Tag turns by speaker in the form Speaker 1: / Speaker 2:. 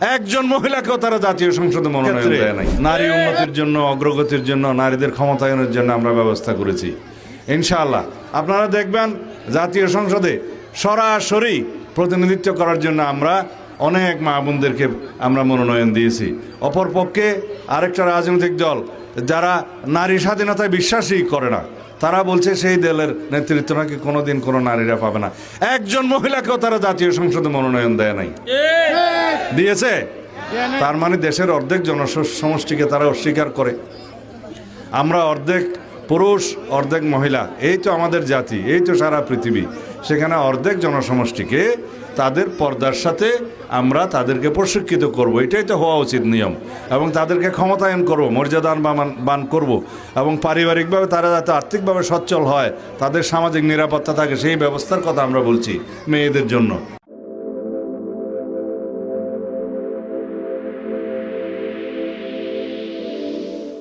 Speaker 1: একজন মহিলাকেও তারা জাতীয় সংসদে মনোনয়ন দেয় নাই। নারী উন্নতির জন্য, অগ্রগতির জন্য, নারীদের ক্ষমতায়নের জন্য আমরা ব্যবস্থা করেছি। ইনশাআল্লাহ আপনারা দেখবেন জাতীয় সংসদে সরাসরি প্রতিনিধিত্ব করার জন্য আমরা অনেক মা বোনদেরকে আমরা মনোনয়ন দিয়েছি। অপরপক্ষে আরেকটা রাজনৈতিক দল যারা নারী স্বাধীনতায় বিশ্বাসই করে না, তারা বলছে সেই দলের নেতৃত্ব নাকি কোনোদিন কোনো নারীরা পাবে না। একজন মহিলাকেও তারা জাতীয় সংসদে মনোনয়ন দেয় নাই। দিয়েছে? তার মানে দেশের অর্ধেক জনসমষ্টিকে তারা অস্বীকার করে। আমরা অর্ধেক পুরুষ, অর্ধেক মহিলা, এই তো আমাদের জাতি, এই তো সারা পৃথিবী। সেখানে অর্ধেক জনসমষ্টিকে তাদের পর্দার সাথে আমরা তাদেরকে প্রশিক্ষিত করব, এটাই তো হওয়া উচিত নিয়ম। এবং তাদেরকে ক্ষমতায়ন করব, মর্যাদাবান করব, এবং পারিবারিকভাবে তারা যাতে আর্থিকভাবে সচ্ছল হয়, তাদের সামাজিক নিরাপত্তা থাকে, সেই ব্যবস্থার কথা আমরা বলছি মেয়েদের জন্য।